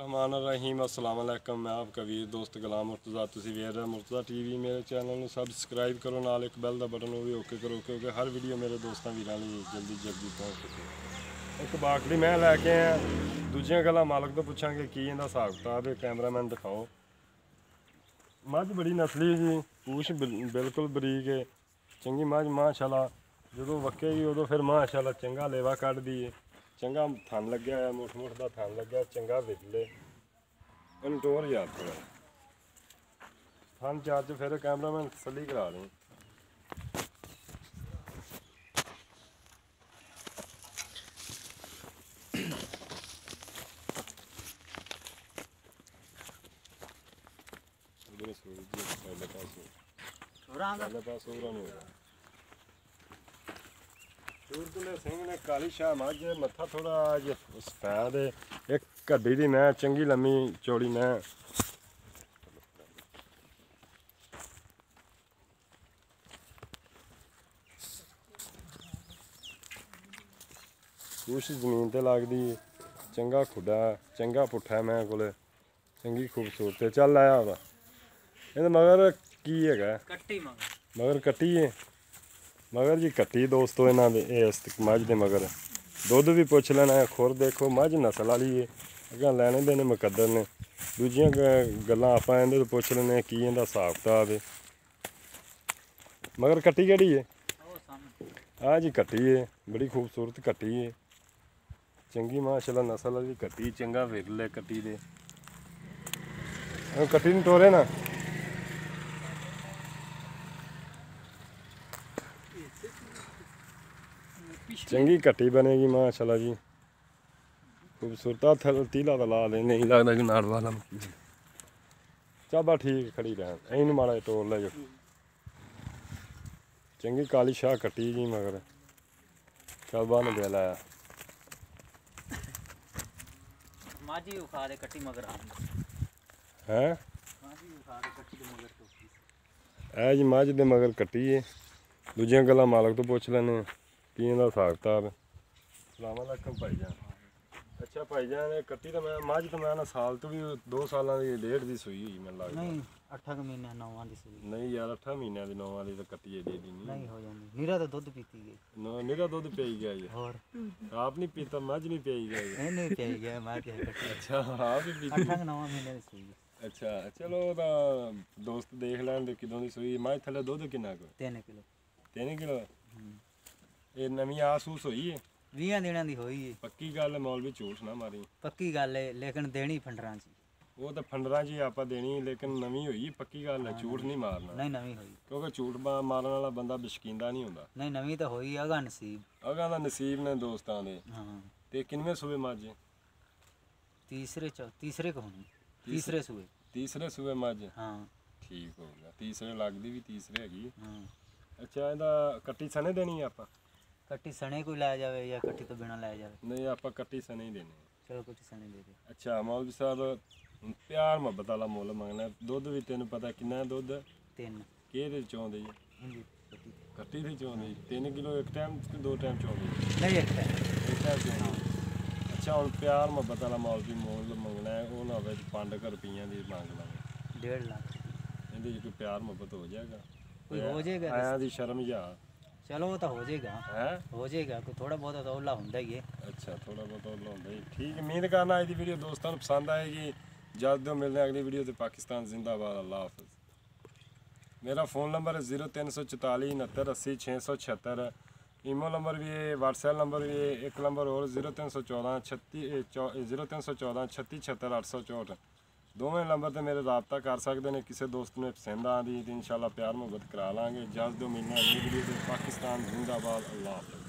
बिस्मिल्लाहिर्रहमानिर्रहीम अस्सलाम वालेकुम। मैं आपका वीर दोस्त गुलाम मुर्तज़ा। तुसीं वेख रहे मुर्तज़ा टीवी। मेरे चैनल में सबसक्राइब करो, नाल एक बैल का बटन भी ओके करो क्योंकि हर वीडियो मेरे दोस्तों वीरां लई जल्दी पहुँच सके। एक बाकड़ी मैं लैके आया, दूजियां गल्लां मालक तो पुछांगे की इहदा हिसाब किताब है। कैमरामैन दिखाओ। मझ बड़ी नस्ली जी, पूछ बिल्कुल बरीक है, चंगी मझ माशाअल्लाह। जो वक्केगी उदों फिर माशाअल्लाह चंगा लेवा कढ़दी है, चंगा थन लग्या है, मुठ का थन लग्या, चंगा विरले टोर याद थोड़ा थन चार्ज फिर कैमरामैन तसली करा दें। सिंह ने काली शाह मझ मत्था थोड़ा सफैद है, एक कड्डी दी मैं चंगी लम्मी चौड़ी मैं। कुछ जमीन ते लगदी, चंगा खुडा चंगा पुट्ठा मैं कोले, चंगी खूबसूरत है। चल आया वा ये मगर की है मगर कट्टी है, मगर जी कट्टी दोस्तों इन्हों इस मझ दे मगर दुध भी पुछ लेना। खुर देखो मझ नस्ल वाली है, अगर लैने देने मुकद्दर ने। दूजियां गल्लां आपां इहदे तो पुछ लैने की इहदा हिसाब किताब है। मगर कट्टी केड़ी है? हाँ जी कट्टी है, बड़ी खूबसूरत कट्टी है, चंगी माशाअल्लाह नस्ल वाली कट्टी, चंगा विरले कट्टी दे। कट्टी नहीं टोरे ना चंगी कट्टी बनेगी माशाअल्लाह जी, खूबसूरत तीला तो ला दे, नहीं लगता कि नाड़ वाला चाबा ठीक खड़ी रहन। इन माड़ा टोर ले जो, चंगी काली शाह कट्टी जी मगर चाबा ने दे लाया। है ऐ जी मझ दे मगर कट्टी है। दूजियां गल्लां मालक तो पुछ लैने की इहदा हिसाब किताब। अस्सलाम वालेकुम भाईजान। अच्छा भाईजान कट्टी तो मैं मझ तो मैं ना साल तो भी 2 साल की डेढ़ की सूई हुई मैं लगता नहीं 8 महीने 9 की सूई नहीं यार 8 महीनों की 9 वाली तो कट्टी है दे दी नहीं हो जाती। नीरा तो दूध पीती गई नीरा दूध पी गया ये और आप नहीं पीता मझ नहीं पी गया ये नहीं पी गया मझ है कट्टी। अच्छा आप भी पीती 8-9 महीने की सूई। अच्छा चलो दा दोस्त देख लैन दे किदों दी सूई। मझ थले दूध किन्ना को 3 किलो 3 किलो ये नवी आसूस हुई है 20 दिनों की हुई है। पक्की गल है मौलवी झूठ ना मारी। पक्की गल है लेकिन देनी फंडरां च वो तो फंडरां च आप देनी, लेकिन नवी हुई पक्की गल है, झूठ नहीं मारना। नहीं नवी हुई क्योंकि झूठ मारन वाला बंदा बशकींदा नहीं होंदा। नहीं नवी तो हुई अगा नसीब अगा दा नसीब ने दोस्तां दे। हाँ ते किनवे सूबे मझ? तीसरे को होनी तीसरे सूबे तीसरे सूबे मझ। हाँ ठीक हो गया, तीसरे लगदी भी तीसरे हैगी। हाँ अच्छा ਇਹਦਾ ਕੱਟੀ ਸਣੇ ਦੇਣੀ ਆਪਾਂ? कट्टी सने कोई लै जावे या कट्टी तो बिना लै जावे? नहीं ਆਪਾਂ ਕੱਟੀ ਸਣੇ ही देने। चलो कट्टी सने दे दे। अच्छा मौलवी साहब प्यार मुहब्बत वाला मुੱਲ ਮੰਗਣਾ। ਦੁੱਧ ਵੀ ਤੈਨੂੰ ਪਤਾ ਕਿੰਨਾ ਦੁੱਧ 3 ਕਿਹਦੇ ਚੋਂਦੇ ਜੀ? हिंदी कट्टी ਕੱਟੀ ਦੀ ਚੋਂਦੇ 3 ਕਿਲੋ ਇੱਕ ਟਾਈਮ ਕਿ 2 ਟਾਈਮ ਚੋਂਦੇ? नहीं एक है ਇੱਕ ਟਾਈਮ ਚੋਂਦੇ। ਅੱਛਾ ਹੁਣ ਪਿਆਰ ਮੁਹੱਬਤ ਵਾਲਾ ਮੌਲਵੀ ਮੁੱਲ ਮੰਗਣਾ ਹੈ, ਉਹ ਨਾ ਹੋਵੇ 5 ਰੁਪਈਆਂ ਦੀ ਮੰਗ ਲਾਂਗੇ। 1.5 लाख ਇਹਦੇ 'ਚ ਕੋਈ ਪਿਆਰ ਮੁਹੱਬਤ ਹੋ ਜਾਏਗਾ? कोई हो जाएगा ਆਇਆਂ ਦੀ ਸ਼ਰਮ ਜਾ चलो वो तो हो जाएगा है, हो जाएगा कोई थोड़ा बहुत तो ओला ਹੁੰਦਾ ही है। अच्छा थोड़ा बहुत और होता ही ठीक है। उम्मीद करना आज की वीडियो दोस्तों को पसंद आएगी। जल्द मिलने अगली वीडियो से। पाकिस्तान जिंदाबाद। अल्लाह हाफिज़। मेरा फ़ोन नंबर है 0344 69 80 676। ईमेल नंबर भी है, व्हाट्सएप नंबर भी है, एक नंबर और 0314 36 76 864। दोवें नंबर से मेरे रबता कर सकते हैं। किसी दोस्त ने पसंद आती तो इंशाल्लाह प्यार मुहब्बत करा लाँगे। इजाज़त दो मिलना अगली वीडियो से। पाकिस्तान जिंदाबाद। अल्लाह हाफिज़।